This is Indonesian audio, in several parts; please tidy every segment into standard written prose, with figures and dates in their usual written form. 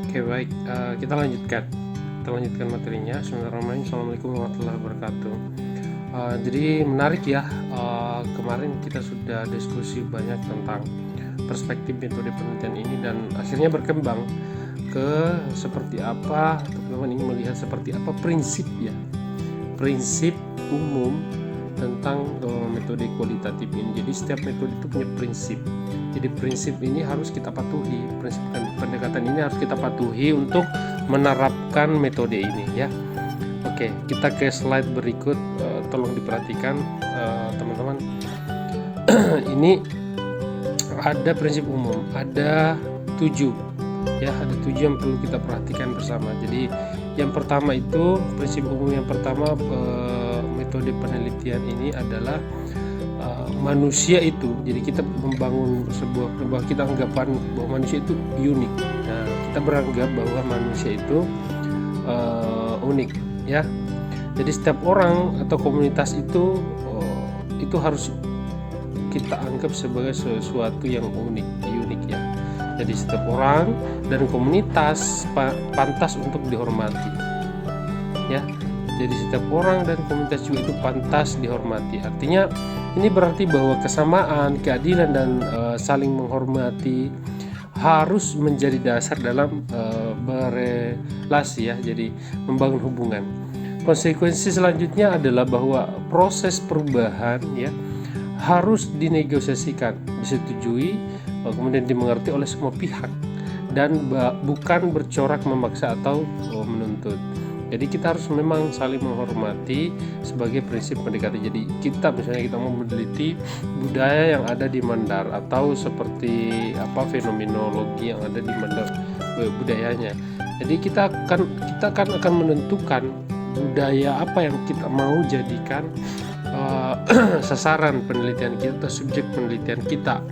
Oke baik, kita lanjutkan materinya. Bismillahirrahmanirrahim. Assalamualaikum warahmatullahi wabarakatuh. Jadi menarik ya, kemarin kita sudah diskusi banyak tentang perspektif metode penelitian ini dan akhirnya berkembang ke seperti apa teman-teman ingin melihat seperti apa prinsip umum tentang metode kualitatif ini. Jadi setiap metode itu punya prinsip. Jadi prinsip ini harus kita patuhi, prinsip pendekatan ini harus kita patuhi untuk menerapkan metode ini ya. Oke, kita ke slide berikut. Tolong diperhatikan teman-teman. Ini ada prinsip umum, ada 7 ya, ada 7 yang perlu kita perhatikan bersama. Jadi yang pertama itu prinsip umum yang pertama, metode penelitian ini adalah manusia itu, jadi kita membangun bahwa kita anggapan bahwa manusia itu unik. Nah, kita beranggap bahwa manusia itu unik ya. Jadi setiap orang atau komunitas itu harus kita anggap sebagai sesuatu yang unik ya. Jadi setiap orang dan komunitas pantas untuk dihormati ya. Jadi setiap orang dan komunitas juga itu pantas dihormati. Artinya ini berarti bahwa kesamaan, keadilan dan saling menghormati harus menjadi dasar dalam berelasi ya. Jadi membangun hubungan. Konsekuensi selanjutnya adalah bahwa proses perubahan ya harus dinegosiasikan, disetujui, kemudian dimengerti oleh semua pihak dan bukan bercorak memaksa atau menuntut. Jadi kita harus memang saling menghormati sebagai prinsip pendekatan. Jadi misalnya kita mau meneliti budaya yang ada di Mandar atau seperti fenomenologi yang ada di Mandar budayanya. Jadi kita akan menentukan budaya apa yang kita mau jadikan sasaran penelitian kita atau subjek penelitian kita.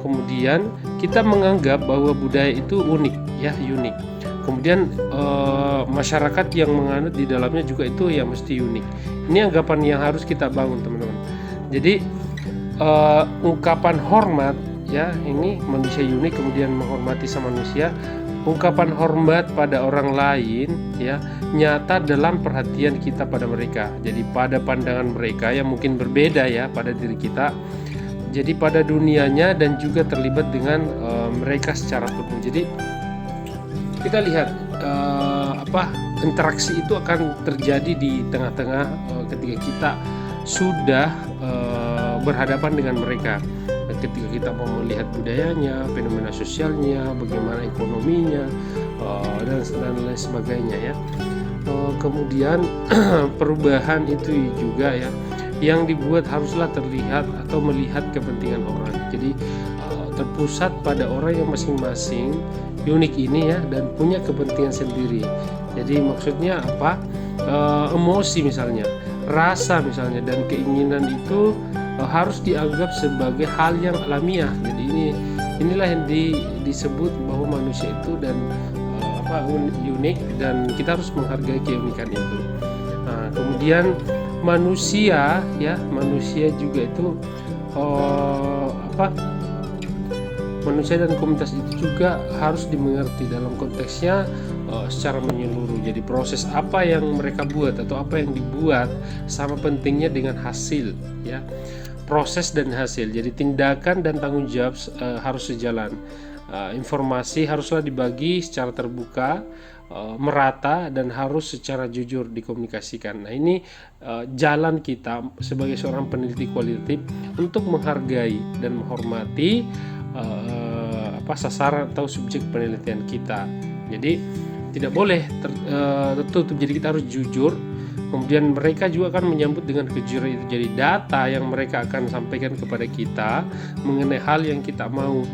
Kemudian kita menganggap bahwa budaya itu unik. Kemudian masyarakat yang menganut di dalamnya juga itu ya mesti unik. Ini anggapan yang harus kita bangun teman-teman. Jadi ungkapan hormat ya, ini manusia unik kemudian menghormati sama manusia. Ungkapan hormat pada orang lain ya nyata dalam perhatian kita pada mereka. Jadi pada pandangan mereka yang mungkin berbeda ya pada diri kita. Jadi pada dunianya dan juga terlibat dengan mereka secara penuh. Jadi kita lihat interaksi itu akan terjadi di tengah-tengah ketika kita sudah berhadapan dengan mereka. Ketika kita mau melihat budayanya, fenomena sosialnya, bagaimana ekonominya, dan lain sebagainya ya. Kemudian perubahan itu juga ya yang dibuat haruslah terlihat atau melihat kepentingan orang. Jadi terpusat pada orang yang masing-masing unik ini ya dan punya kepentingan sendiri. Jadi maksudnya apa? Emosi misalnya, rasa misalnya, dan keinginan itu harus dianggap sebagai hal yang alamiah. Jadi inilah yang disebut bahwa manusia itu dan unik dan kita harus menghargai keunikan itu. Nah, kemudian manusia juga itu manusia dan komunitas itu juga harus dimengerti dalam konteksnya secara menyeluruh. Jadi proses apa yang mereka buat atau apa yang dibuat sama pentingnya dengan hasil ya. Proses dan hasil. Jadi tindakan dan tanggung jawab harus sejalan. Informasi haruslah dibagi secara terbuka, merata, dan harus secara jujur dikomunikasikan. Nah, ini jalan kita sebagai seorang peneliti kualitatif untuk menghargai dan menghormati sasaran atau subjek penelitian kita. Jadi tidak boleh tertutup. Jadi kita harus jujur. Kemudian mereka juga akan menyambut dengan kejujuran itu. Jadi data yang mereka akan sampaikan kepada kita mengenai hal yang kita mau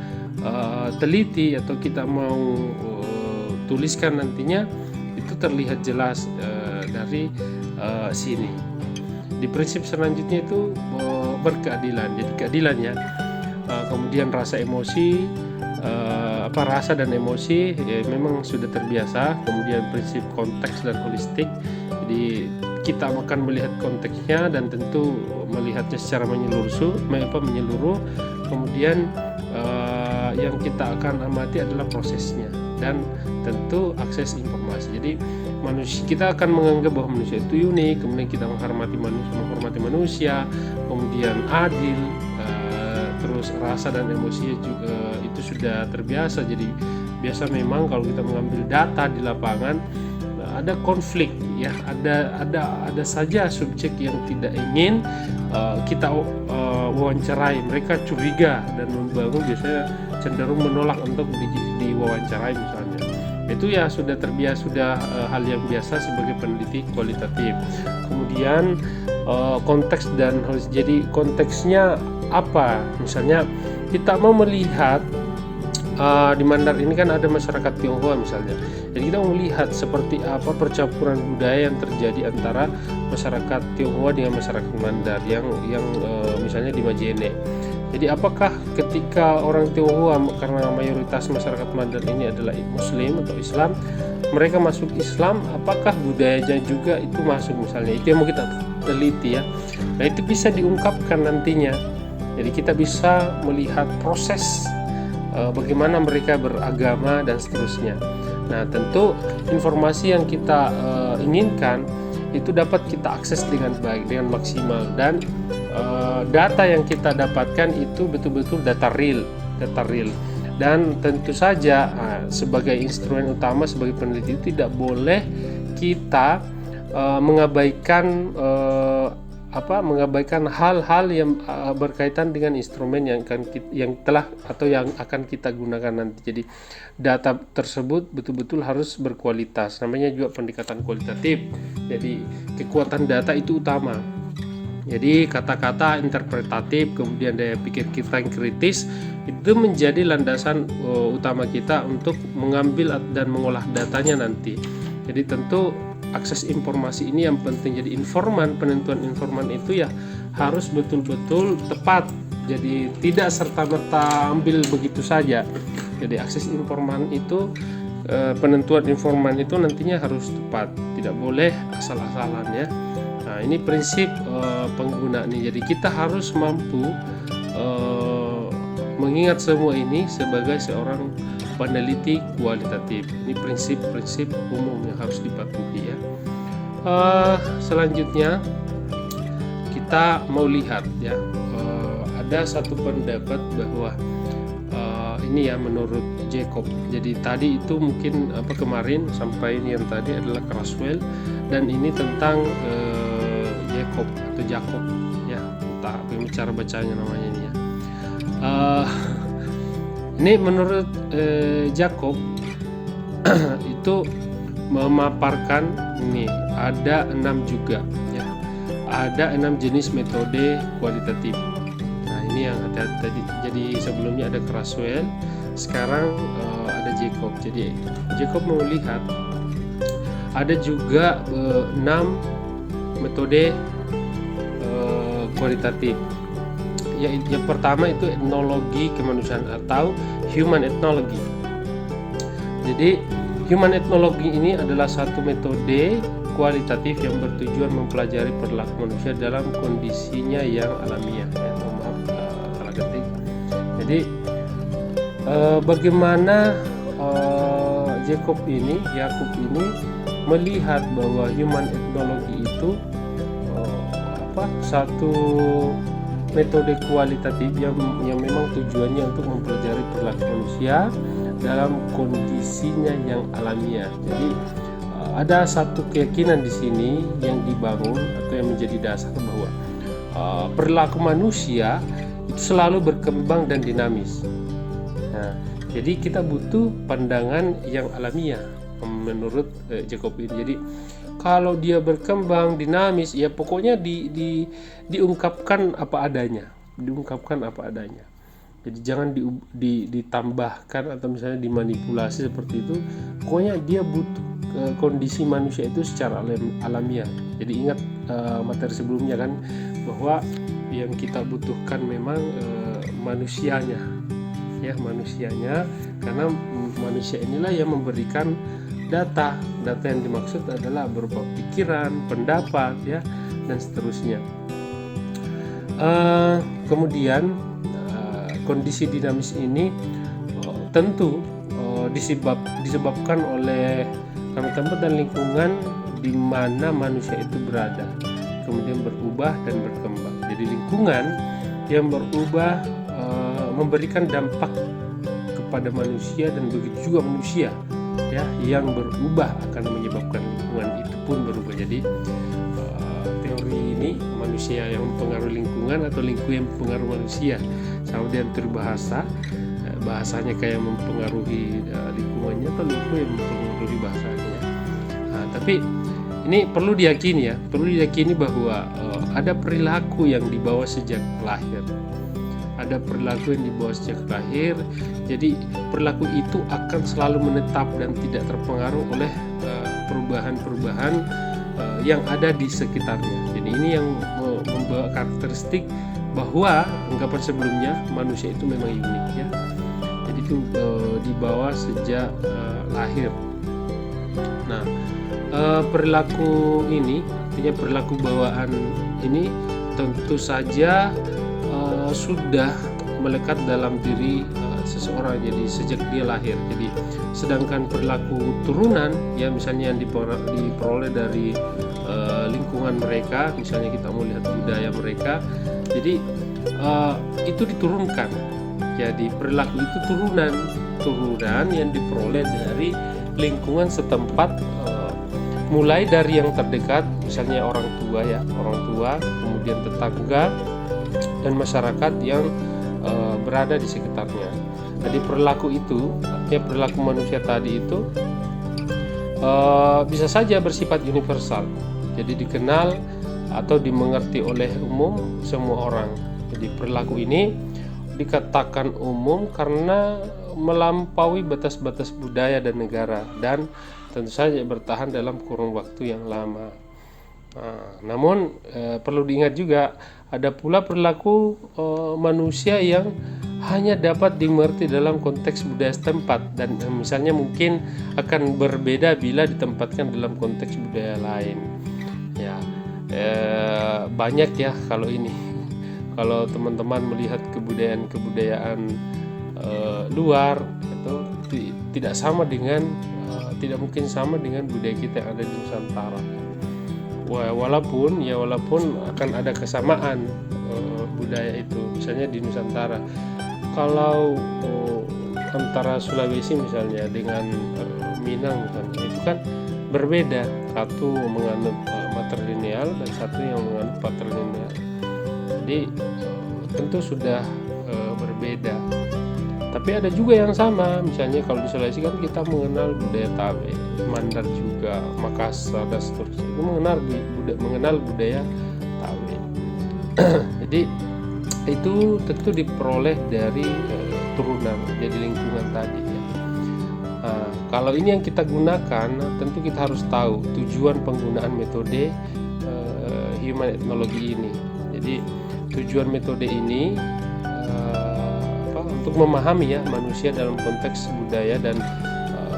teliti atau kita mau tuliskan nantinya itu terlihat jelas dari sini. Di prinsip selanjutnya itu berkeadilan. Jadi keadilan ya. Kemudian rasa dan emosi ya, memang sudah terbiasa. Kemudian prinsip konteks dan holistik. Jadi kita akan melihat konteksnya dan tentu melihatnya secara menyeluruh. Kemudian yang kita akan amati adalah prosesnya dan tentu akses informasi. Jadi kita akan menganggap bahwa manusia itu unik, kemudian kita menghormati manusia, kemudian adil, terus rasa dan emosi juga itu sudah terbiasa. Jadi biasa memang kalau kita mengambil data di lapangan ada konflik ya, ada saja subjek yang tidak ingin kita wawancarai, mereka curiga dan membangun biasanya cenderung menolak untuk diwawancarai misalnya. Itu ya sudah terbiasa, sudah hal yang biasa sebagai peneliti kualitatif. Kemudian konteks dan jadi konteksnya apa? Misalnya kita mau melihat di Mandar ini kan ada masyarakat Tionghoa misalnya. Jadi kita mau melihat seperti apa percampuran budaya yang terjadi antara masyarakat Tionghoa dengan masyarakat Mandar yang misalnya di Majene. Jadi apakah ketika orang Tionghoa, karena mayoritas masyarakat Mandar ini adalah Muslim atau Islam, mereka masuk Islam, apakah budayanya juga itu masuk misalnya? Itu yang mau kita teliti ya. Nah itu bisa diungkapkan nantinya. Jadi kita bisa melihat proses bagaimana mereka beragama dan seterusnya. Nah tentu informasi yang kita inginkan itu dapat kita akses dengan baik, dengan maksimal, dan data yang kita dapatkan itu betul-betul data real. Dan tentu saja sebagai instrumen utama sebagai peneliti itu tidak boleh kita mengabaikan hal-hal yang berkaitan dengan instrumen yang telah atau yang akan kita gunakan nanti. Jadi data tersebut betul-betul harus berkualitas. Namanya juga pendekatan kualitatif. Jadi kekuatan data itu utama. Jadi kata-kata interpretatif, kemudian daya pikir kita yang kritis itu menjadi landasan utama kita untuk mengambil dan mengolah datanya nanti. Jadi tentu akses informasi ini yang penting. Jadi penentuan informan itu ya harus betul-betul tepat. Jadi tidak serta-merta ambil begitu saja. Jadi akses informan itu, penentuan informan itu nantinya harus tepat, tidak boleh asal-asalan ya. Nah ini prinsip pengguna nih. Jadi kita harus mampu mengingat semua ini sebagai seorang peneliti kualitatif. Ini prinsip-prinsip umum yang harus dipatuhi ya. Selanjutnya kita mau lihat ya, ada satu pendapat bahwa ini ya menurut Jacob. Jadi tadi itu mungkin kemarin sampai ini yang tadi adalah Craswell, dan ini tentang Jacob atau Jacob ya, entah cara bacanya namanya ini ya. Ini menurut Jacob itu memaparkan ini ada 6 juga ya, ada 6 jenis metode kualitatif. Nah ini yang ada tadi. Jadi sebelumnya ada Craswell, sekarang ada Jacob. Jadi Jacob mau lihat ada juga 6 metode kualitatif. Yang pertama itu etnologi kemanusiaan atau human ethnology. Jadi human ethnology ini adalah satu metode kualitatif yang bertujuan mempelajari perilaku manusia dalam kondisinya yang alamiah ya, maaf salah ketik. Jadi bagaimana Yakub ini melihat bahwa human ethnology itu satu metode kualitatif yang memang tujuannya untuk mempelajari perilaku manusia dalam kondisinya yang alamiah. Jadi ada satu keyakinan di sini yang dibangun atau yang menjadi dasar bahwa perilaku manusia itu selalu berkembang dan dinamis. Nah, jadi kita butuh pandangan yang alamiah menurut Jacob ini. Jadi kalau dia berkembang dinamis, ya pokoknya diungkapkan apa adanya, Jadi jangan ditambahkan atau misalnya dimanipulasi seperti itu. Pokoknya dia butuh kondisi manusia itu secara alamiah. Jadi ingat materi sebelumnya kan, bahwa yang kita butuhkan memang manusianya, karena manusia inilah yang memberikan data yang dimaksud adalah berupa pikiran, pendapat ya, dan seterusnya. Kemudian kondisi dinamis ini tentu disebabkan oleh tempat dan lingkungan di mana manusia itu berada, kemudian berubah dan berkembang. Jadi lingkungan yang berubah memberikan dampak kepada manusia, dan begitu juga manusia ya yang berubah akan menyebabkan lingkungan itu pun berubah. Jadi teori ini manusia yang mempengaruhi lingkungan atau lingkungan yang mempengaruhi manusia, sama dengan teori bahasanya kayak mempengaruhi lingkungannya atau lingkungan yang mempengaruhi bahasanya. Tapi ini perlu diyakini bahwa ada perilaku yang dibawa sejak lahir. Ada perilaku yang dibawa sejak lahir, jadi perilaku itu akan selalu menetap dan tidak terpengaruh oleh perubahan-perubahan yang ada di sekitarnya. Jadi ini yang membawa karakteristik bahwa anggapan sebelumnya manusia itu memang unik ya. Jadi itu dibawa sejak lahir. Nah, perilaku ini, artinya perilaku bawaan ini tentu saja sudah melekat dalam diri seseorang, jadi sejak dia lahir. Jadi sedangkan perilaku turunan ya, misalnya yang diperoleh dari lingkungan mereka, misalnya kita mau lihat budaya mereka, jadi itu diturunkan. Jadi perilaku itu turunan yang diperoleh dari lingkungan setempat, mulai dari yang terdekat, misalnya orang tua, kemudian tetangga dan masyarakat yang berada di sekitarnya. Jadi perilaku itu, artinya perilaku manusia tadi itu bisa saja bersifat universal, jadi dikenal atau dimengerti oleh umum semua orang. Jadi perilaku ini dikatakan umum karena melampaui batas-batas budaya dan negara, dan tentu saja bertahan dalam kurun waktu yang lama. Namun perlu diingat juga ada pula perilaku manusia yang hanya dapat dimengerti dalam konteks budaya setempat, dan misalnya mungkin akan berbeda bila ditempatkan dalam konteks budaya lain. Ya, banyak ya kalau ini. Kalau teman-teman melihat kebudayaan luar itu tidak mungkin sama dengan budaya kita yang ada di Nusantara. Walaupun akan ada kesamaan budaya itu, misalnya di Nusantara. Kalau antara Sulawesi misalnya dengan Minang misalnya, itu kan berbeda. Satu menganut matrilineal dan satu yang menganut patrilineal. Jadi tentu sudah berbeda. Tapi ada juga yang sama, misalnya kalau di Sulawesi kan kita mengenal budaya Tabe, Mandar juga, Makassar dan seterusnya, itu mengenal budaya Tabe. Jadi itu tentu diperoleh dari turunan, jadi lingkungan tadi ya. Kalau ini yang kita gunakan, tentu kita harus tahu tujuan penggunaan metode human ethnology ini. Jadi tujuan metode ini untuk memahami ya manusia dalam konteks budaya, dan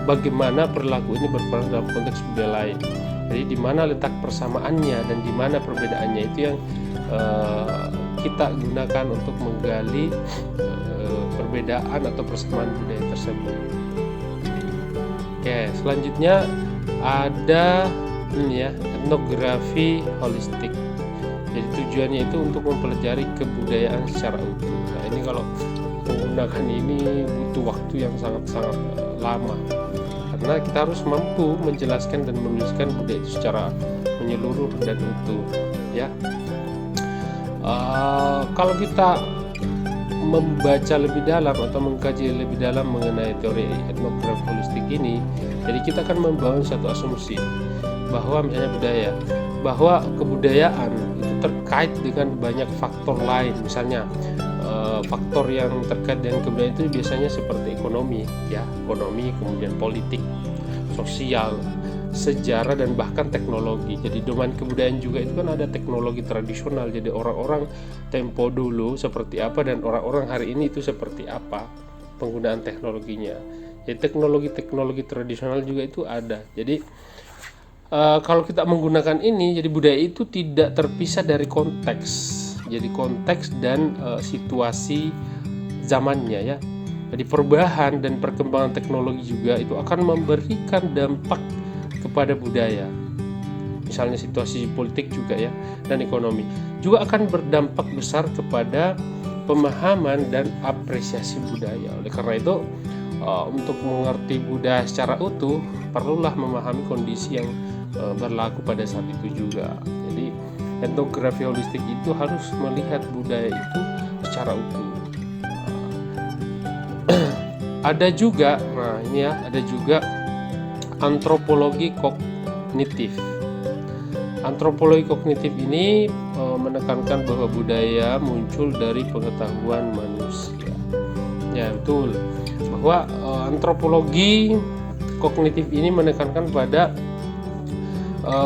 bagaimana perilaku ini berperan dalam konteks budaya lain. Jadi di mana letak persamaannya dan di mana perbedaannya, itu yang kita gunakan untuk menggali perbedaan atau persamaan budaya tersebut. Oke, selanjutnya ada ini ya, etnografi holistik. Jadi tujuannya itu untuk mempelajari kebudayaan secara utuh. Nah, ini kalau menggunakan ini butuh waktu yang sangat-sangat lama, karena kita harus mampu menjelaskan dan menuliskan budaya itu secara menyeluruh dan utuh ya. Kalau kita membaca lebih dalam atau mengkaji lebih dalam mengenai teori etnografi holistik ini, jadi kita akan membangun satu asumsi bahwa misalnya bahwa kebudayaan itu terkait dengan banyak faktor lain. Misalnya faktor yang terkait dengan kebudayaan itu biasanya seperti ekonomi, kemudian politik, sosial, sejarah, dan bahkan teknologi. Jadi domain kebudayaan juga itu kan ada teknologi tradisional. Jadi orang-orang tempo dulu seperti apa dan orang-orang hari ini itu seperti apa penggunaan teknologinya. Jadi teknologi tradisional juga itu ada. Jadi kalau kita menggunakan ini, jadi budaya itu tidak terpisah dari konteks. Jadi konteks dan situasi zamannya ya. Jadi perubahan dan perkembangan teknologi juga itu akan memberikan dampak kepada budaya. Misalnya situasi politik juga ya, dan ekonomi juga akan berdampak besar kepada pemahaman dan apresiasi budaya. Oleh karena itu, untuk mengerti budaya secara utuh, perlulah memahami kondisi yang berlaku pada saat itu juga. Jadi etnografi holistik itu harus melihat budaya itu secara utuh. Ada juga, ada juga antropologi kognitif. Antropologi kognitif ini menekankan bahwa budaya muncul dari pengetahuan manusia. Ya, betul. Bahwa antropologi kognitif ini menekankan pada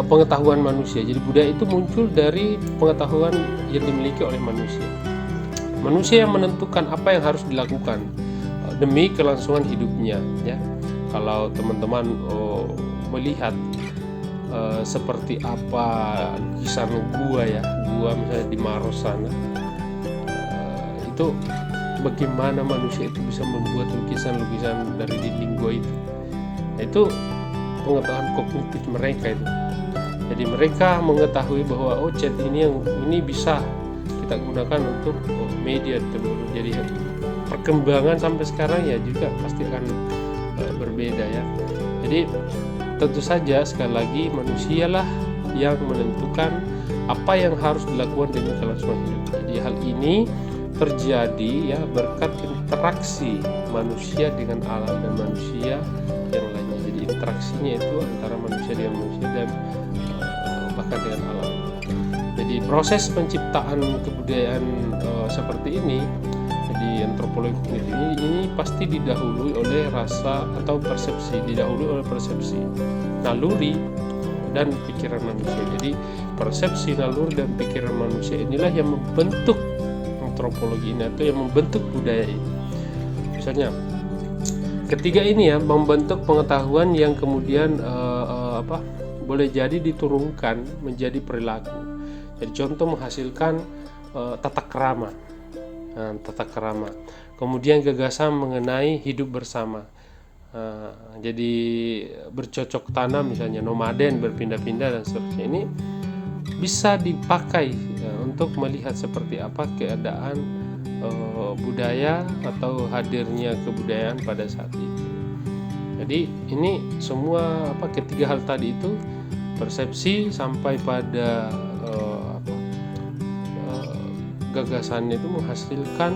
pengetahuan manusia. Jadi budaya itu muncul dari pengetahuan yang dimiliki oleh manusia. Manusia yang menentukan apa yang harus dilakukan demi kelangsungan hidupnya, ya. Kalau teman-teman melihat seperti apa lukisan gua misalnya di Maros sana, itu bagaimana manusia itu bisa membuat lukisan-lukisan dari dinding gua itu. Itu pengetahuan kognitif mereka itu. Jadi mereka mengetahui bahwa cat ini bisa kita gunakan untuk media teknologi. Jadi perkembangan sampai sekarang ya juga pasti akan berbeda ya. Jadi tentu saja sekali lagi manusialah yang menentukan apa yang harus dilakukan demi kelangsungan hidup. Jadi hal ini terjadi ya berkat interaksi manusia dengan alam dan manusia yang lainnya. Jadi interaksinya itu antara manusia dengan manusia dan bahkan dengan alam. Jadi proses penciptaan kebudayaan seperti ini, di antropologi kognitif ini pasti didahului oleh rasa atau persepsi, didahului oleh persepsi, naluri dan pikiran manusia. Jadi persepsi, naluri dan pikiran manusia inilah yang membentuk antropologi ini atau yang membentuk budaya ini. Misalnya ketiga ini ya membentuk pengetahuan yang kemudian boleh jadi diturunkan menjadi perilaku. Jadi contoh menghasilkan tata krama. Tata krama, kemudian gagasan mengenai hidup bersama, jadi bercocok tanam misalnya, nomaden, berpindah-pindah dan seterusnya. Ini bisa dipakai untuk melihat seperti apa keadaan budaya atau hadirnya kebudayaan pada saat itu. Jadi ini semua ketiga hal tadi itu, persepsi sampai pada gagasannya itu menghasilkan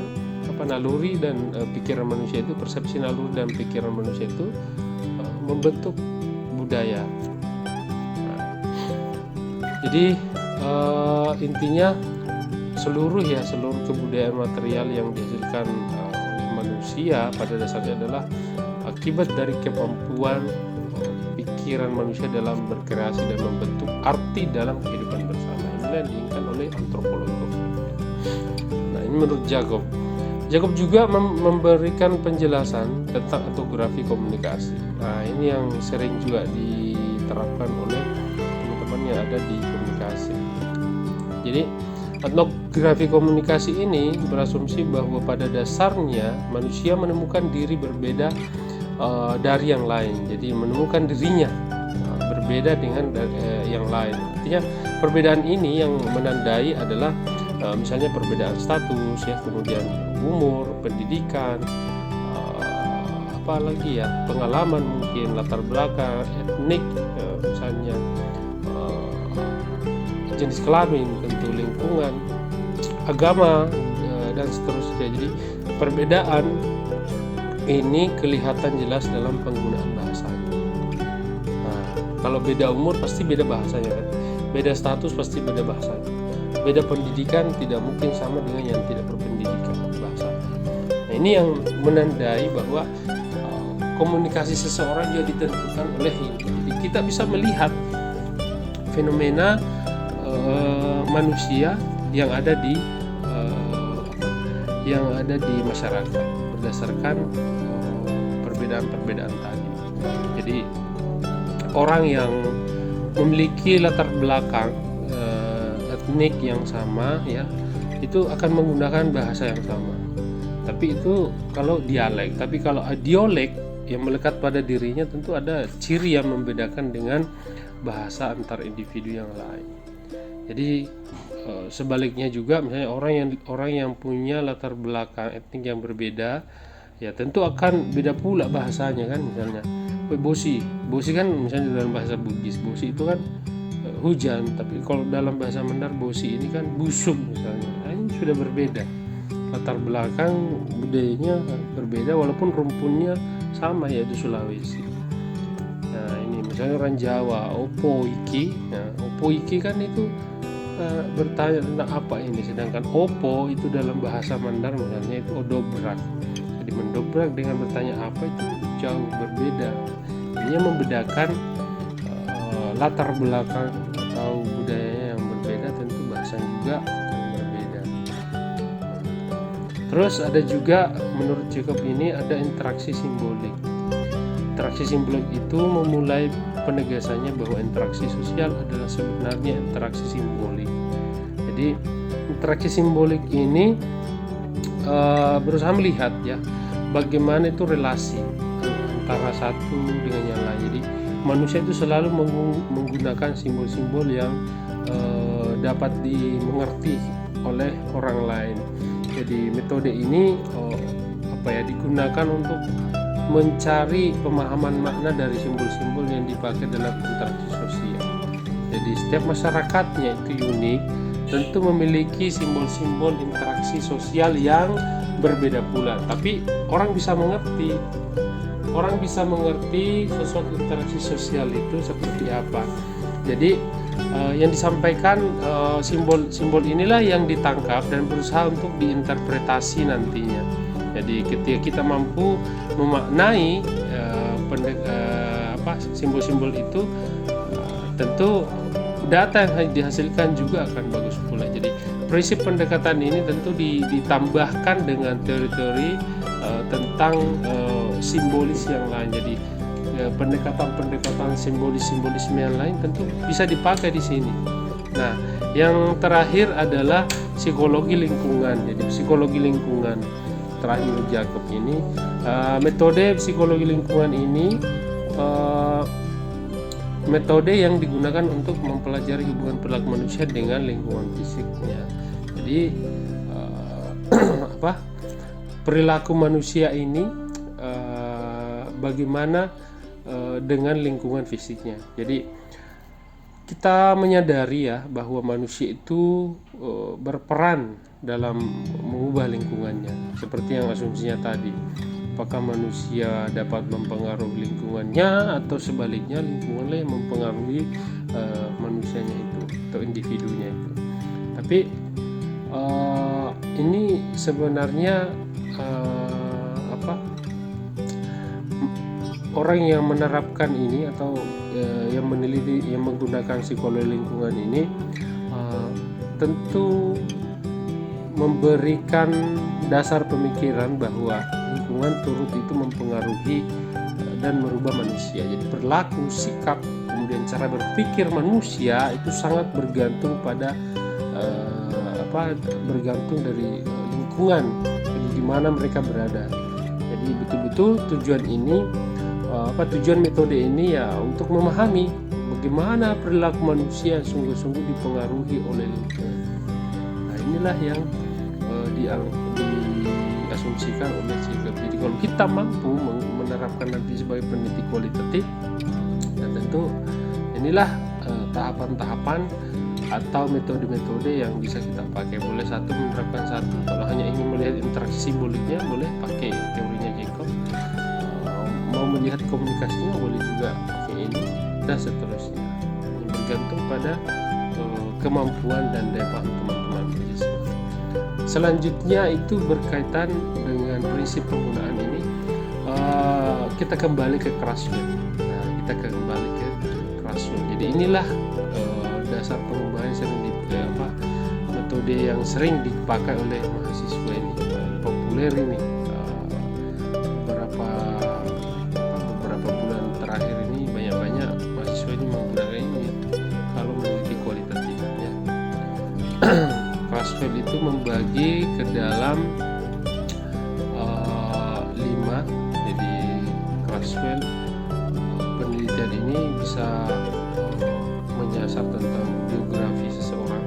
naluri dan pikiran manusia itu, persepsi, naluri dan pikiran manusia itu membentuk budaya. Jadi intinya seluruh kebudayaan material yang dihasilkan oleh manusia pada dasarnya adalah akibat dari kemampuan pikiran manusia dalam berkreasi dan membentuk arti dalam kehidupan bersama. Inilah yang diinginkan oleh antropologi. Nah, ini menurut Jacob juga memberikan penjelasan tentang etnografi komunikasi. Nah, ini yang sering juga diterapkan oleh teman-teman yang ada di komunikasi. Jadi etnografi komunikasi ini berasumsi bahwa pada dasarnya manusia menemukan diri berbeda dari yang lain. Jadi menemukan dirinya berbeda dengan yang lain. Artinya perbedaan ini yang menandai adalah misalnya perbedaan status ya, kemudian umur, pendidikan, apalagi ya, pengalaman mungkin, latar belakang, etnik, misalnya jenis kelamin, tentu lingkungan, agama, dan seterusnya. Jadi perbedaan ini kelihatan jelas dalam penggunaan bahasanya. Nah, kalau beda umur pasti beda bahasanya kan, beda status pasti beda bahasanya. Beda pendidikan tidak mungkin sama dengan yang tidak berpendidikan bahasa. Nah, ini yang menandai bahwa komunikasi seseorang juga ditentukan oleh ini. Jadi kita bisa melihat fenomena manusia yang ada di masyarakat berdasarkan perbedaan-perbedaan tadi. Jadi orang yang memiliki latar belakang etnik yang sama ya, itu akan menggunakan bahasa yang sama. Tapi itu kalau dialek. Tapi kalau adiolek yang melekat pada dirinya, tentu ada ciri yang membedakan dengan bahasa antar individu yang lain. Jadi sebaliknya juga, misalnya orang yang punya latar belakang etnik yang berbeda, ya tentu akan beda pula bahasanya kan. Misalnya bosi kan misalnya dalam bahasa Bugis, bosi itu kan hujan, tapi kalau dalam bahasa Mandar bosi ini kan busuk misalnya. Nah, ini sudah berbeda, latar belakang budayanya berbeda walaupun rumpunnya sama, yaitu Sulawesi. Nah ini misalnya orang Jawa, opo iki. Nah opo iki kan itu bertanya tentang apa ini, sedangkan opo itu dalam bahasa Mandar misalnya itu odobrak. Jadi mendobrak dengan bertanya apa itu jauh berbeda. Ini membedakan latar belakang atau budayanya yang berbeda, tentu bahasa juga akan berbeda. Terus ada juga menurut Jacob ini ada interaksi simbolik. Interaksi simbolik itu memulai penegasannya bahwa interaksi sosial adalah sebenarnya interaksi simbolik. Jadi interaksi simbolik ini berusaha melihat ya bagaimana itu relasi antara satu dengan yang lain. Jadi manusia itu selalu menggunakan simbol-simbol yang dapat dimengerti oleh orang lain. Jadi metode ini digunakan untuk mencari pemahaman makna dari simbol-simbol yang dipakai dalam interaksi sosial. Jadi setiap masyarakatnya itu unik, tentu memiliki simbol-simbol interaksi sosial yang berbeda pula. Tapi orang bisa mengerti sesuatu interaksi sosial itu seperti apa. Jadi yang disampaikan simbol-simbol inilah yang ditangkap dan berusaha untuk diinterpretasi nantinya. Jadi ketika kita mampu memaknai simbol-simbol itu, tentu data yang dihasilkan juga akan bagus pula. Jadi prinsip pendekatan ini tentu ditambahkan dengan teori-teori tentang simbolis yang lain. Jadi pendekatan simbolisme yang lain tentu bisa dipakai di sini. Nah, yang terakhir adalah psikologi lingkungan. Jadi psikologi lingkungan terakhir Jacob ini, metode psikologi lingkungan ini metode yang digunakan untuk mempelajari hubungan perilaku manusia dengan lingkungan fisiknya. Jadi perilaku manusia ini bagaimana dengan lingkungan fisiknya. Jadi kita menyadari ya bahwa manusia itu berperan dalam mengubah lingkungannya, seperti yang asumsinya tadi. Apakah manusia dapat mempengaruhi lingkungannya atau sebaliknya lingkunganlah yang mempengaruhi manusianya itu atau individunya itu. Tapi ini sebenarnya orang yang menerapkan ini atau yang meneliti, yang menggunakan psikologi lingkungan ini tentu memberikan dasar pemikiran bahwa lingkungan turut itu mempengaruhi dan merubah manusia. Jadi perilaku, sikap, kemudian cara berpikir manusia itu sangat bergantung pada bergantung dari lingkungan di mana mereka berada. Jadi betul-betul tujuan metode ini ya untuk memahami bagaimana perilaku manusia sungguh-sungguh dipengaruhi oleh lingkungan. Nah, inilah yang diasumsikan oleh Jacob. Jadi kalau kita mampu menerapkan nanti sebagai peneliti kualitatif, dan tentu inilah tahapan-tahapan atau metode-metode yang bisa kita pakai. Boleh satu menerapkan satu, kalau hanya ingin melihat interaksi simboliknya boleh pakai teorinya Jacob, mau melihat komunikasinya boleh juga pakai ini, dan seterusnya. Ini bergantung pada kemampuan dan daya paham teman-teman mahasiswa. Selanjutnya itu berkaitan dengan prinsip penggunaan ini, kita kembali ke Krassfeld. Jadi inilah dasar pengubahan metode yang sering dipakai oleh mahasiswa ini, populer ini. Beberapa bulan terakhir ini banyak mahasiswa ini menggunakan ini kalau meneliti kualitatif ya. Krassfeld itu membagi ke dalam penelitian ini bisa menyasar tentang biografi seseorang,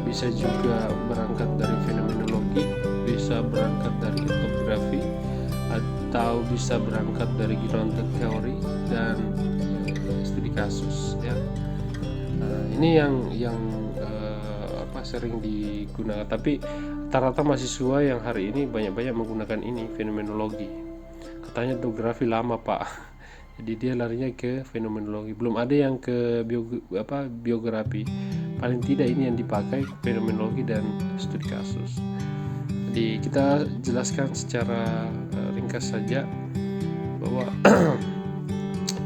bisa juga berangkat dari fenomenologi, bisa berangkat dari etnografi, atau bisa berangkat dari grounded theory dan studi kasus ya. Ini yang sering digunakan, tapi rata-rata mahasiswa yang hari ini banyak-banyak menggunakan ini, fenomenologi. Katanya etnografi lama pak, jadi dia larinya ke fenomenologi, belum ada yang ke biografi. Paling tidak ini yang dipakai, fenomenologi dan studi kasus. Jadi kita jelaskan secara ringkas saja bahwa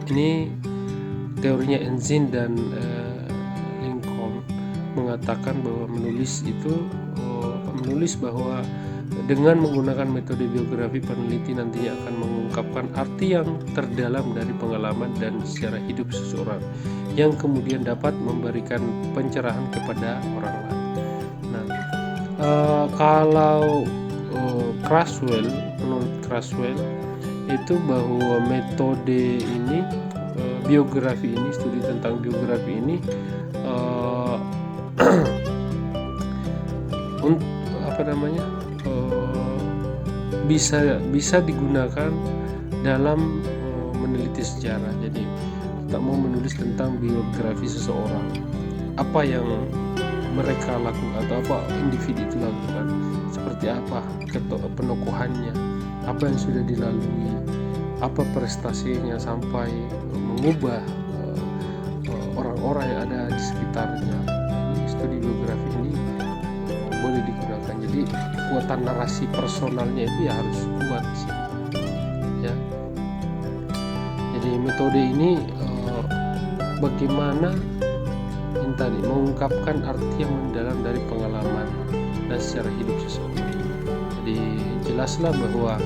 ini teorinya Ensign dan Lincoln mengatakan bahwa menulis bahwa dengan menggunakan metode biografi, peneliti nantinya akan mengungkapkan arti yang terdalam dari pengalaman dan sejarah hidup seseorang yang kemudian dapat memberikan pencerahan kepada orang lain. Nah, kalau menurut Crasswell itu bahwa metode ini, biografi ini, studi tentang biografi ini bisa digunakan dalam meneliti sejarah. Jadi kita mau menulis tentang biografi seseorang, apa yang mereka lakukan atau apa individu itu lakukan, seperti apa penokohannya, apa yang sudah dilalui, apa prestasinya sampai mengubah orang-orang yang ada di sekitarnya. Ini studi biografi ini boleh digunakan. Jadi kekuatan narasi personalnya itu ya harus kuat sih ya. Jadi metode ini bagaimana tadi mengungkapkan arti yang mendalam dari pengalaman dan sejarah hidup seseorang. Jadi jelaslah bahwa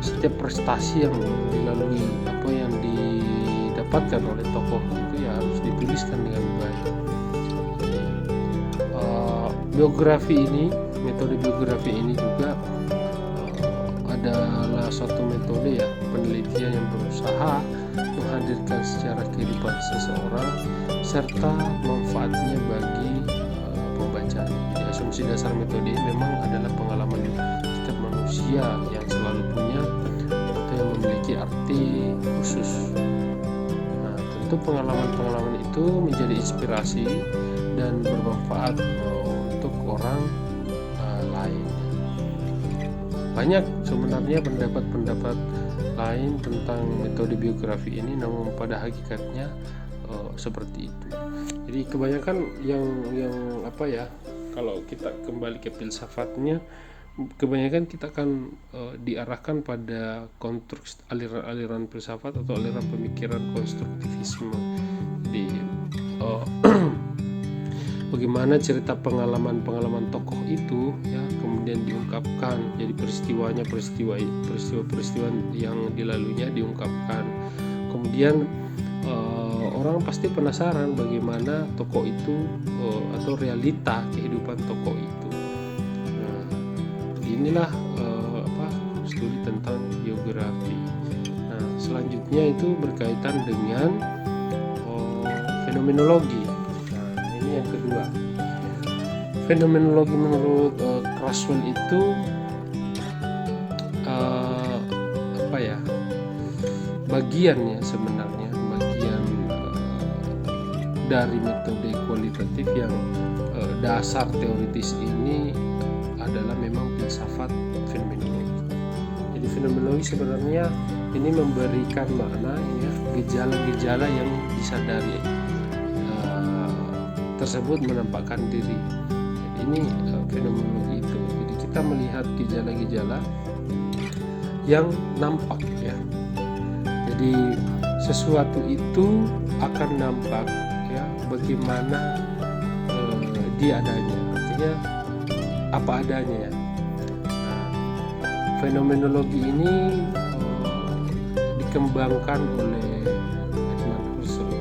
setiap prestasi yang dilalui, apa yang didapatkan oleh tokoh itu ya harus dituliskan dengan baik. Biografi ini, metode biografi ini juga adalah suatu metode ya penelitian yang berusaha menghadirkan sejarah kehidupan seseorang serta manfaatnya bagi pembaca. Jadi asumsi dasar metode ini memang adalah pengalaman setiap manusia yang selalu punya atau yang memiliki arti khusus. Nah, tentu pengalaman-pengalaman itu menjadi inspirasi dan bermanfaat untuk orang lain. Banyak sebenarnya pendapat-pendapat lain tentang metode biografi ini, namun pada hakikatnya seperti itu. Jadi kebanyakan yang kalau kita kembali ke filsafatnya, kebanyakan kita akan diarahkan pada konstruksi aliran-aliran filsafat atau aliran pemikiran konstruktivisme. Jadi bagaimana cerita pengalaman tokoh itu ya kemudian diungkapkan, jadi peristiwa yang dilaluinya diungkapkan. Kemudian orang pasti penasaran bagaimana tokoh itu atau realita kehidupan tokoh itu. Nah, inilah studi tentang biografi. Nah, selanjutnya itu berkaitan dengan fenomenologi. Nah, ini yang kedua. Fenomenologi menurut Crasswell itu bagian dari metode kualitatif yang dasar teoritis ini adalah memang filsafat fenomenologi. Jadi fenomenologi sebenarnya ini memberikan makna ya, gejala-gejala yang disadari tersebut menampakkan diri. Jadi ini fenomenologi itu. Jadi kita melihat gejala-gejala yang nampak ya. Jadi sesuatu itu akan nampak ya bagaimana dia adanya, artinya apa adanya ya. Nah, fenomenologi ini dikembangkan oleh Edmund Husserl.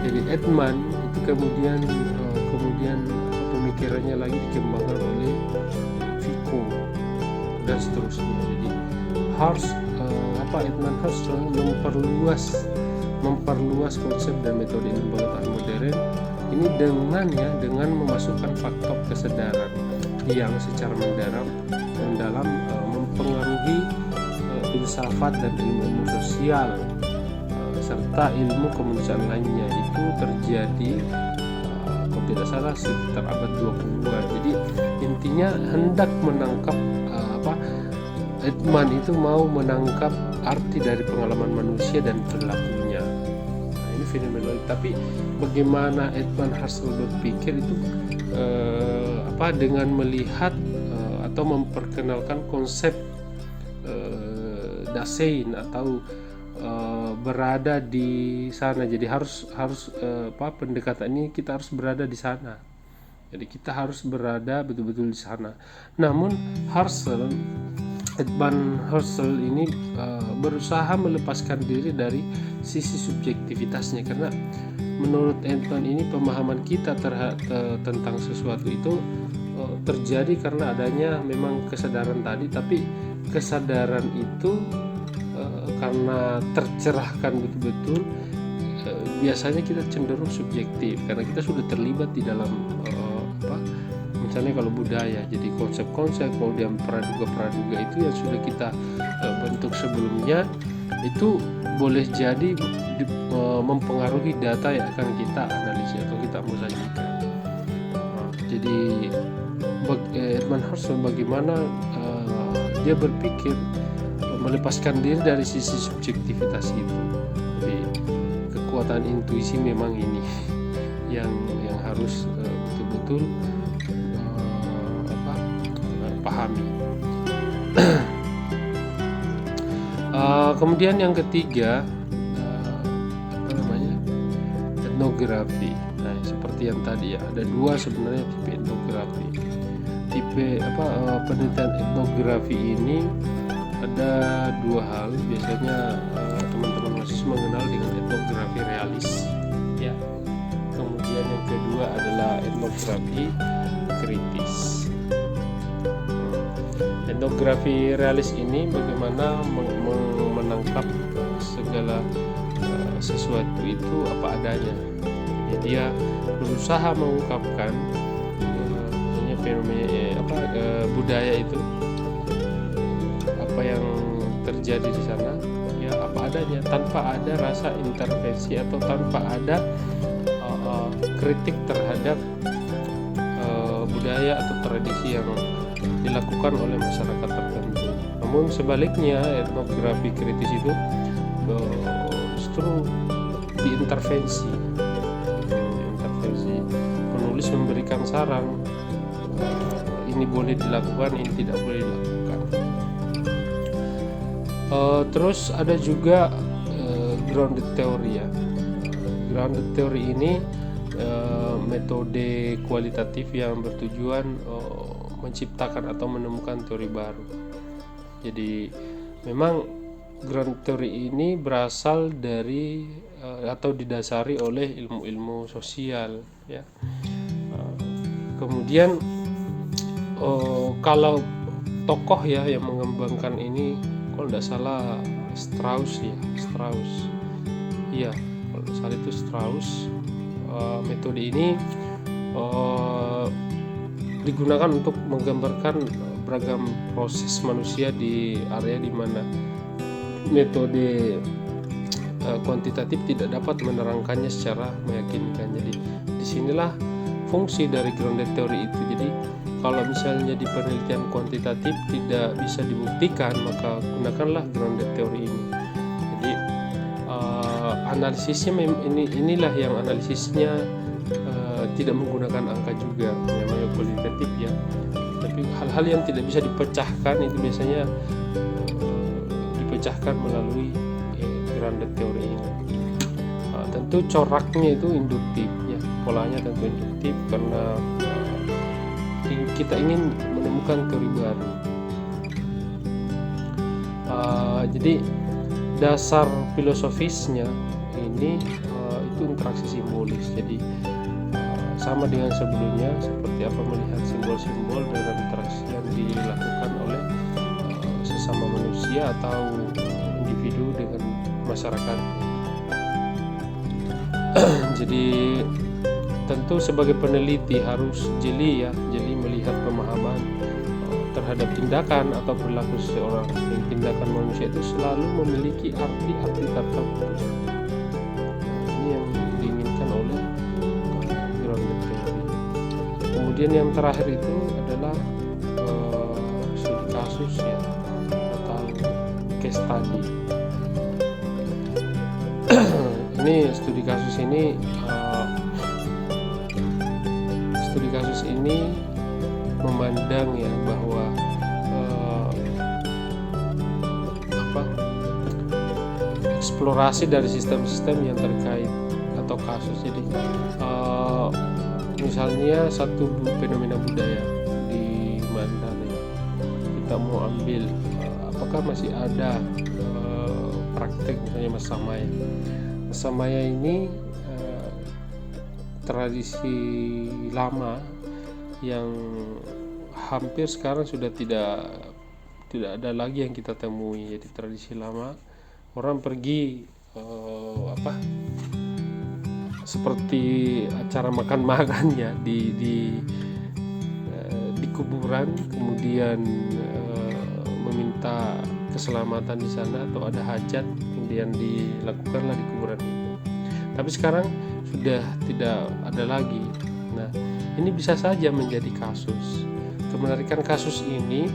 Jadi Edmund itu kemudian pemikirannya lagi dikembangkan oleh Foucault dan seterusnya. Jadi harus Edmund Husserl memperluas konsep dan metode ilmu pengetahuan modern ini dengan memasukkan faktor kesadaran yang secara mendalam mempengaruhi filsafat dan ilmu sosial serta ilmu kemanusiaan lainnya. Itu terjadi kalau tidak salah sekitar abad 20-an. Jadi intinya hendak menangkap Edman itu mau menangkap arti dari pengalaman manusia dan perilakunya. Nah, ini fenomenologi. Tapi bagaimana Edmund Husserl berpikir itu dengan melihat atau memperkenalkan konsep Dasein atau berada di sana. Jadi harus pendekatan ini kita harus berada di sana. Jadi kita harus berada betul-betul di sana. Namun Edmund Husserl ini berusaha melepaskan diri dari sisi subjektivitasnya, karena menurut Edmund ini pemahaman kita tentang sesuatu itu terjadi karena adanya memang kesadaran tadi, tapi kesadaran itu karena tercerahkan betul-betul biasanya kita cenderung subjektif karena kita sudah terlibat di dalam misalnya kalau budaya, jadi konsep-konsep kemudian praduga itu yang sudah kita bentuk sebelumnya itu boleh jadi mempengaruhi data yang akan kita analisis atau kita mau sajikan. Jadi Edmund Husserl bagaimana dia berpikir melepaskan diri dari sisi subjektivitas itu. Jadi kekuatan intuisi memang ini yang harus betul-betul pahami. Kemudian yang ketiga etnografi. Nah, seperti yang tadi ya, ada dua sebenarnya tipe etnografi. Penelitian etnografi ini ada dua hal. Biasanya teman-teman mahasiswa mengenal dengan etnografi realis ya. Kemudian yang kedua adalah etnografi kritis. Etnografi realis ini bagaimana menangkap segala sesuatu itu apa adanya. Jadi dia berusaha mengungkapkan fenomena budaya itu apa yang terjadi di sana ya apa adanya, tanpa ada rasa intervensi atau tanpa ada kritik terhadap budaya atau tradisi yang dilakukan oleh masyarakat tertentu. Namun sebaliknya etnografi kritis itu justru diintervensi. Penulis memberikan saran, ini boleh dilakukan, ini tidak boleh dilakukan. Terus ada juga grounded theory ya. Grounded theory ini metode kualitatif yang bertujuan menciptakan atau menemukan teori baru. Jadi memang ground theory ini berasal dari atau didasari oleh ilmu-ilmu sosial ya. Kemudian kalau tokoh ya yang mengembangkan ini kalau tidak salah Strauss. Iya, kalau tidak salah itu Strauss. Metode ini digunakan untuk menggambarkan beragam proses manusia di area di mana metode kuantitatif tidak dapat menerangkannya secara meyakinkan. Jadi disinilah fungsi dari grounded theory itu. Jadi kalau misalnya di penelitian kuantitatif tidak bisa dibuktikan, maka gunakanlah grounded theory ini. Jadi analisisnya inilah yang analisisnya tidak menggunakan angka juga, namanya kualitatif ya. Tapi hal-hal yang tidak bisa dipecahkan itu biasanya dipecahkan melalui grounded theory ini. Tentu coraknya itu induktif ya, polanya tentu induktif karena kita ingin menemukan teori baru. Jadi dasar filosofisnya ini itu interaksi simbolis. Jadi sama dengan sebelumnya, seperti apa melihat simbol-simbol dalam interaksi yang dilakukan oleh sesama manusia atau individu masyarakat. Jadi tentu sebagai peneliti harus jeli melihat pemahaman terhadap tindakan atau perilaku seseorang. Yang tindakan manusia itu selalu memiliki arti-arti tertentu. Ini yang diinginkan oleh grounded theory. Kemudian yang terakhir itu adalah studi kasus ya, atau case study. Ini studi kasus ini memandang ya bahwa eksplorasi dari sistem-sistem yang terkait atau kasus. Jadi misalnya satu fenomena budaya di mana kita mau ambil apakah masih ada praktek misalnya Masa Maya ini tradisi lama yang hampir sekarang sudah tidak ada lagi yang kita temui. Jadi tradisi lama orang pergi seperti acara makan-makan ya di kuburan, kemudian meminta keselamatan di sana atau ada hajat, kemudian dilakukanlah di kuburan itu. Tapi sekarang sudah tidak ada lagi. Nah, ini bisa saja menjadi kasus. Kemenarikan kasus ini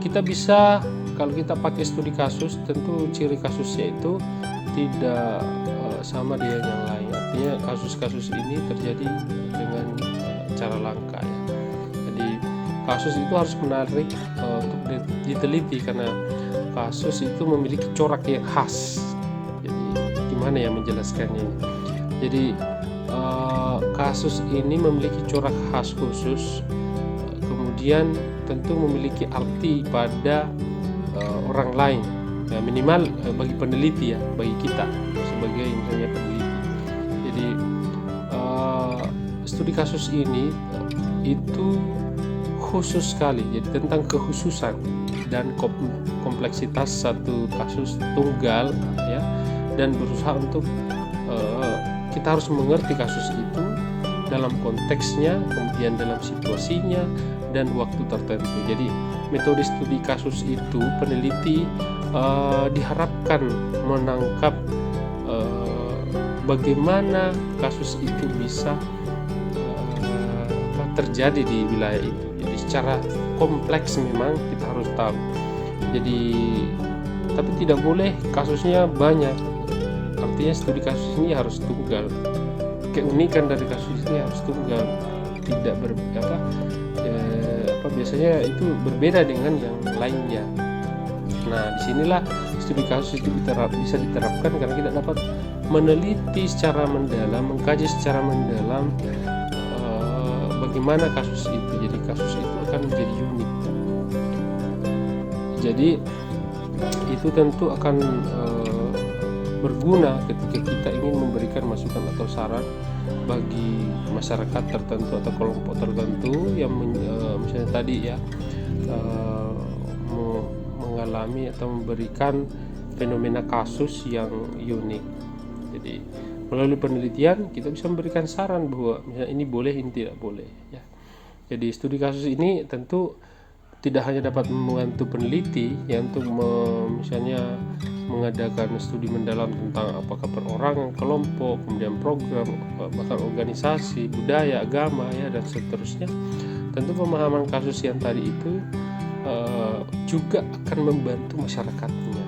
kita bisa, kalau kita pakai studi kasus, tentu ciri kasusnya itu tidak sama dengan yang lain. Artinya kasus-kasus ini terjadi dengan cara langka ya. Jadi kasus itu harus menarik untuk diteliti karena kasus itu memiliki corak yang khas. Jadi gimana ya menjelaskannya ini? Jadi kasus ini memiliki corak khas khusus, kemudian tentu memiliki arti pada orang lain ya, minimal bagi peneliti ya, bagi kita sebagai misalnya peneliti. Jadi studi kasus ini itu khusus sekali, jadi tentang kekhususan dan kompleksitas satu kasus tunggal ya, dan berusaha untuk kita harus mengerti kasus itu dalam konteksnya, kemudian dalam situasinya dan waktu tertentu. Jadi metode studi kasus itu peneliti diharapkan menangkap bagaimana kasus itu bisa terjadi di wilayah itu. Jadi secara kompleks memang kita harus tahu. Jadi tapi tidak boleh kasusnya banyak. Artinya studi kasus ini harus tunggal. Keunikan dari kasus ini harus tunggal, tidak biasanya itu berbeda dengan yang lainnya. Nah, disinilah studi kasus itu bisa diterapkan karena kita dapat meneliti secara mendalam, mengkaji secara mendalam bagaimana kasus itu. Jadi kasus itu akan menjadi unik. Jadi itu tentu akan berguna ketika kita ingin memberikan masukan atau saran bagi masyarakat tertentu atau kelompok tertentu yang misalnya tadi ya mengalami atau memberikan fenomena kasus yang unik. Jadi melalui penelitian kita bisa memberikan saran bahwa misalnya ini boleh, ini tidak boleh ya. Jadi studi kasus ini tentu tidak hanya dapat membantu peneliti ya untuk misalnya mengadakan studi mendalam tentang apakah perorangan, kelompok, kemudian program, bahkan organisasi, budaya, agama ya dan seterusnya. Tentu pemahaman kasus yang tadi itu juga akan membantu masyarakatnya.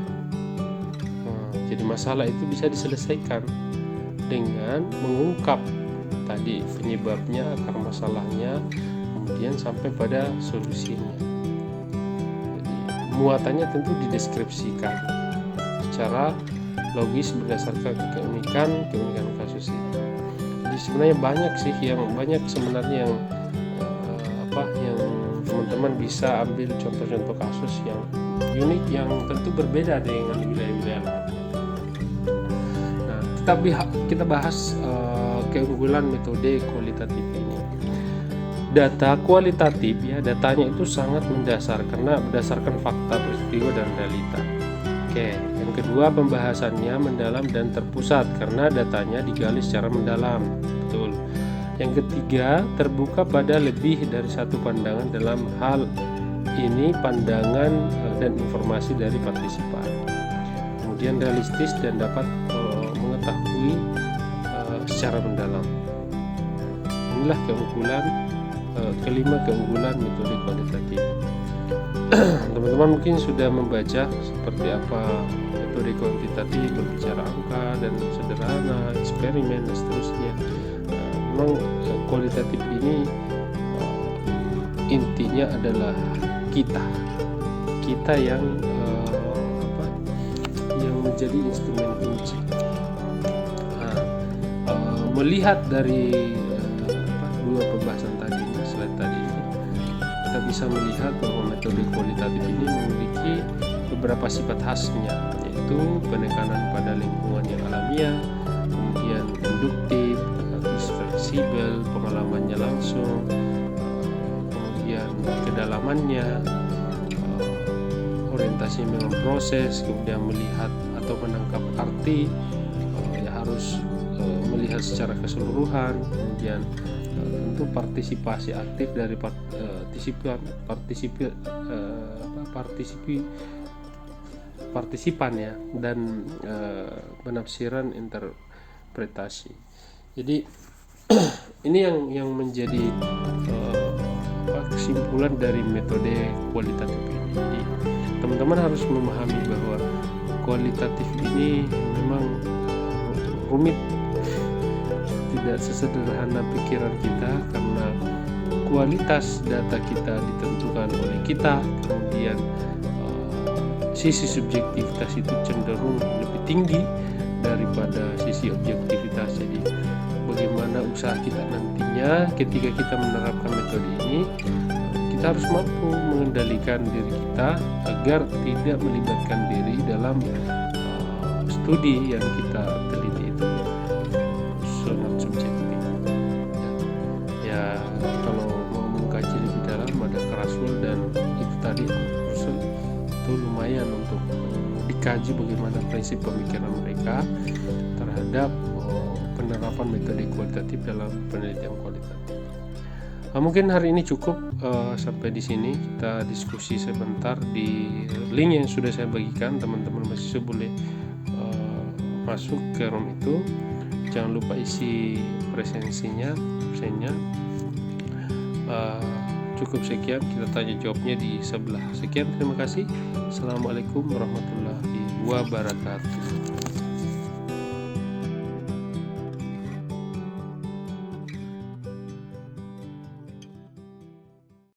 Jadi masalah itu bisa diselesaikan dengan mengungkap tadi penyebabnya, akar masalahnya, kemudian sampai pada solusinya. Muatannya tentu dideskripsikan secara logis berdasarkan keunikan kasus itu. Jadi sebenarnya banyak sebenarnya yang teman-teman bisa ambil contoh-contoh kasus yang unik yang tentu berbeda dengan wilayah-wilayah lain. Nah, kita bahas keunggulan metode kualitatif ini. Data kualitatif ya, datanya itu sangat mendasar karena berdasarkan fakta, peristiwa dan realita. Oke, yang kedua pembahasannya mendalam dan terpusat karena datanya digali secara mendalam. Betul. Yang ketiga, terbuka pada lebih dari satu pandangan dalam hal ini pandangan dan informasi dari partisipan. Kemudian realistis dan dapat mengetahui secara mendalam. Inilah kelima keunggulan metode kualitatif. Teman-teman mungkin sudah membaca seperti apa metode kuantitatif, berbicara angka dan sederhana, eksperimen dan seterusnya. Memang kualitatif ini intinya adalah kita yang yang menjadi instrumen kunci. Melihat dari dua pembahasan tadi, slide tadi ini, kita bisa melihat bahwa metode kualitatif ini memiliki beberapa sifat khasnya, yaitu penekanan pada lingkungan yang alamiah, kemudian induktif, fleksibel, pengalamannya langsung, kemudian kedalamannya, orientasi memang proses, kemudian melihat atau menangkap arti, ya harus melihat secara keseluruhan, kemudian tentu partisipasi aktif dari partisipan ya, dan penafsiran interpretasi. Jadi ini yang menjadi kesimpulan dari metode kualitatif ini. Jadi teman-teman harus memahami bahwa kualitatif ini memang rumit, tidak sesederhana pikiran kita, karena kualitas data kita ditentukan oleh kita, kemudian sisi subjektivitas itu cenderung lebih tinggi daripada sisi objektivitas. Jadi bagaimana usaha kita nantinya ketika kita menerapkan metode ini, kita harus mampu mengendalikan diri kita agar tidak melibatkan diri dalam studi yang kita teliti itu sangat subjektif. Ya, kalau mau mengkaji lebih dalam ada Kraswell dan itu tadi Russell, itu lumayan untuk dikaji bagaimana prinsip pemikiran mereka terhadap penerapan metode kualitatif dalam penelitian kualitatif. Mungkin hari ini cukup sampai di sini. Kita diskusi sebentar di link yang sudah saya bagikan. Teman-teman mahasiswa boleh masuk ke room itu. Jangan lupa isi absennya. Cukup sekian, kita tanya jawabnya di sebelah. Sekian, terima kasih. Assalamualaikum warahmatullahi wabarakatuh.